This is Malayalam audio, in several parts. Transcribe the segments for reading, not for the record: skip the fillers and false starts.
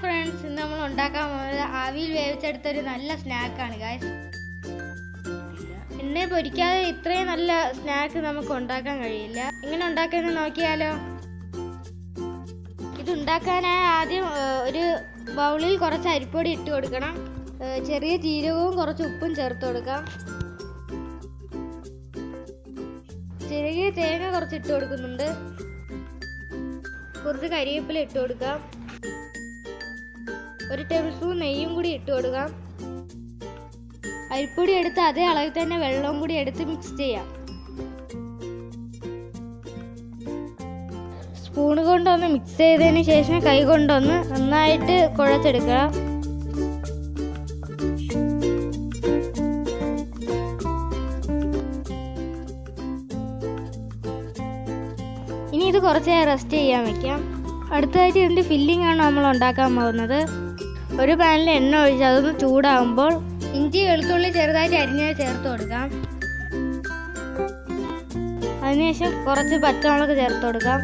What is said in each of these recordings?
ഫ്രണ്ട്സ്, ഇന്ന് നമ്മൾ ഉണ്ടാക്കാൻ പോകുന്നത് ആവിയിൽ വേവിച്ചെടുത്തൊരു നല്ല സ്നാക്കാണ് ഗായ്സ്. എണ്ണ പൊരിക്കാതെ ഇത്രയും നല്ല സ്നാക്ക് നമുക്ക് ഉണ്ടാക്കാൻ കഴിയില്ല. എങ്ങനെ ഉണ്ടാക്കുന്നത് നോക്കിയാലോ. ഇത് ഉണ്ടാക്കാനായി ആദ്യം ഒരു ബൗളിൽ കുറച്ച് അരിപ്പൊടി ഇട്ട് കൊടുക്കണം. ചെറിയ ജീരകവും കുറച്ച് ഉപ്പും ചേർത്ത് കൊടുക്കാം. ചെറിയ തേങ്ങ കുറച്ച് ഇട്ട് കൊടുക്കുന്നുണ്ട്. കുറച്ച് കരിവേപ്പില ഇട്ട് കൊടുക്കാം. ഒരു ടേബിൾ സ്പൂൺ നെയ്യും കൂടി ഇട്ട് കൊടുക്കാം. അരിപ്പൊടി എടുത്ത് അതേ അളവിൽ തന്നെ വെള്ളവും കൂടി എടുത്ത് മിക്സ് ചെയ്യാം. സ്പൂൺ കൊണ്ടൊന്ന് മിക്സ് ചെയ്തതിന് ശേഷം കൈ കൊണ്ടൊന്ന് നന്നായിട്ട് കുഴച്ചെടുക്കണം. ഇനി ഇത് കുറച്ച് നേരം റെസ്റ്റ് ചെയ്യാൻ വെക്കാം. അടുത്തതായിട്ട് ഇതിൻ്റെ ഫില്ലിംഗ് ആണ് നമ്മൾ ഉണ്ടാക്കാൻ പോകുന്നത്. ഒരു പാനിൽ എണ്ണ ഒഴിച്ച് അതൊന്ന് ചൂടാകുമ്പോൾ ഇഞ്ചി വെളുത്തുള്ളി ചെറുതായിട്ട് അരിഞ്ഞത് ചേർത്ത് കൊടുക്കാം. അതിനുശേഷം കുറച്ച് പച്ചമുളക് ചേർത്ത് കൊടുക്കാം.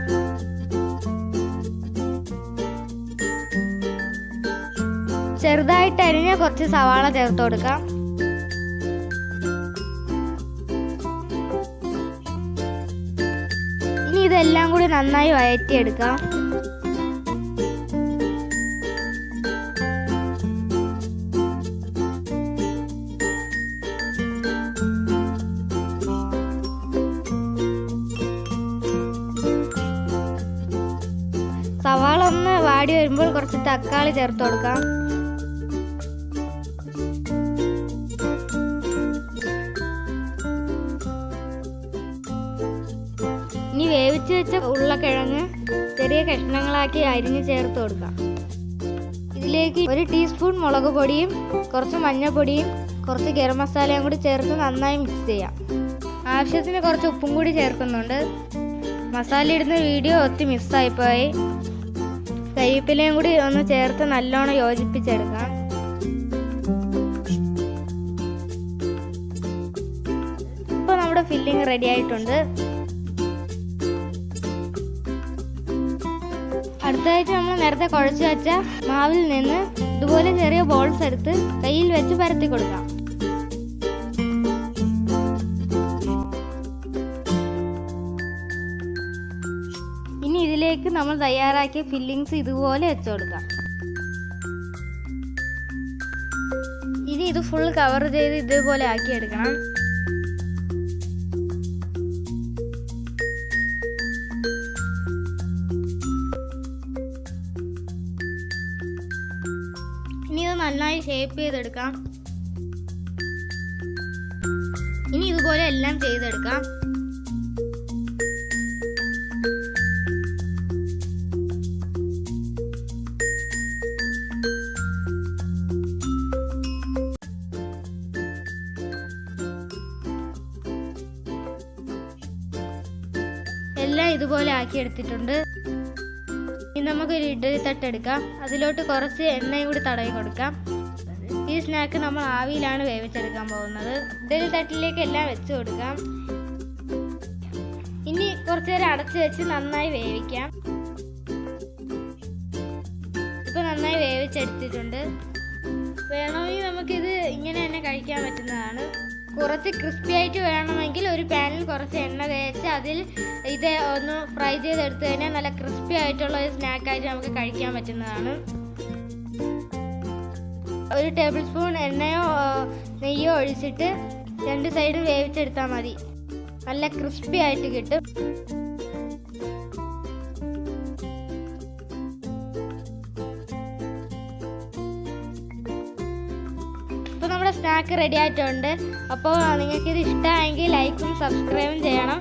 ചെറുതായിട്ട് അരിഞ്ഞ കുറച്ച് സവാള ചേർത്ത് കൊടുക്കാം. ഇനി ഇതെല്ലാം കൂടി നന്നായി വഴറ്റിയെടുക്കാം. സവാള ഒന്ന് വാടി വരുമ്പോൾ കുറച്ച് തക്കാളി ചേർത്ത് കൊടുക്കാം. ഇനി വേവിച്ച് വെച്ച ഉരുളക്കിഴങ്ങ് ചെറിയ കഷ്ണങ്ങളാക്കി അരിഞ്ഞ് ചേർത്ത് കൊടുക്കാം. ഇതിലേക്ക് 1 ടീസ്പൂൺ മുളക് പൊടിയും കുറച്ച് മഞ്ഞൾപ്പൊടിയും കുറച്ച് ഗരം മസാലയും കൂടി ചേർത്ത് നന്നായി മിക്സ് ചെയ്യാം. ആവശ്യത്തിന് കുറച്ച് ഉപ്പും കൂടി ചേർക്കുന്നുണ്ട്. മസാല ഇടുന്ന വീഡിയോ ഒത്തി മിസ്സായിപ്പോയി. കരിവേപ്പിലയും കൂടി ഒന്ന് ചേർത്ത് നല്ലോണം യോജിപ്പിച്ചെടുക്കാം. ഇപ്പോൾ നമ്മുടെ ഫില്ലിംഗ് റെഡി ആയിട്ടുണ്ട്. അടുത്തതായിട്ട് നമ്മൾ നേരത്തെ കുഴച്ച് വെച്ച മാവിൽ നിന്ന് ഇതുപോലെ ചെറിയ ബോൾസ് എടുത്ത് കയ്യിൽ വെച്ച് പരത്തി കൊടുക്കാം. ഇനി ഇതിലേക്ക് നമ്മൾ തയ്യാറാക്കിയ ഫില്ലിങ്സ് ഇതുപോലെ വെച്ച് കൊടുക്കാം. ഇനി ഇത് ഫുൾ കവർ ചെയ്ത് ഇതുപോലെ ആക്കിയെടുക്കണം. ഇനി ഇത് നന്നായി ഷേപ്പ് ചെയ്തെടുക്കാം. ഇനി ഇതുപോലെ എല്ലാം ചെയ്തെടുക്കാം. എല്ലാം ഇതുപോലെ ആക്കി എടുത്തിട്ടുണ്ട്. ഇനി നമുക്കൊരു ഇഡ്ഡലി തട്ടെടുക്കാം. അതിലോട്ട് കുറച്ച് എണ്ണയും കൂടി തടവി കൊടുക്കാം. ഈ സ്നാക്ക് നമ്മൾ ആവിയിലാണ് വേവിച്ചെടുക്കാൻ പോകുന്നത്. ഇഡ്ഡലി തട്ടിലേക്ക് എല്ലാം വെച്ച് കൊടുക്കാം. ഇനി കുറച്ച് നേരം അടച്ച് വെച്ച് നന്നായി വേവിക്കാം. ഇപ്പം നന്നായി വേവിച്ചെടുത്തിട്ടുണ്ട്. വേണമെങ്കിൽ നമുക്കിത് ഇങ്ങനെ തന്നെ കഴിക്കാൻ പറ്റുന്നതാണ്. കുറച്ച് ക്രിസ്പി ആയിട്ട് വേണമെങ്കിൽ ഒരു പാനിൽ കുറച്ച് എണ്ണ തേച്ച് അതിൽ ഇത് ഒന്ന് ഫ്രൈ ചെയ്തെടുത്ത് കഴിഞ്ഞാൽ നല്ല ക്രിസ്പി ആയിട്ടുള്ള ഒരു സ്നാക്കായിട്ട് നമുക്ക് കഴിക്കാൻ പറ്റുന്നതാണ്. 1 ടേബിൾ സ്പൂൺ എണ്ണയോ നെയ്യോ ഒഴിച്ചിട്ട് 2 സൈഡും വേവിച്ചെടുത്താൽ മതി. നല്ല ക്രിസ്പി ആയിട്ട് കിട്ടും. ഇപ്പോൾ നമ്മുടെ സ്നാക്ക് റെഡി ആയിട്ടുണ്ട്. അപ്പോൾ നിങ്ങൾക്കിത് ഇഷ്ടമായെങ്കിൽ ലൈക്കും സബ്സ്ക്രൈബും ചെയ്യണം.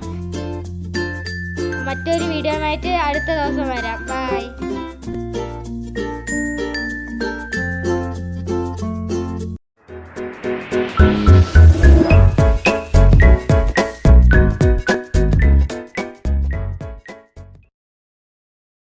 മറ്റൊരു വീഡിയോ ആയിട്ട് അടുത്ത ദിവസം വരാം. ബൈ.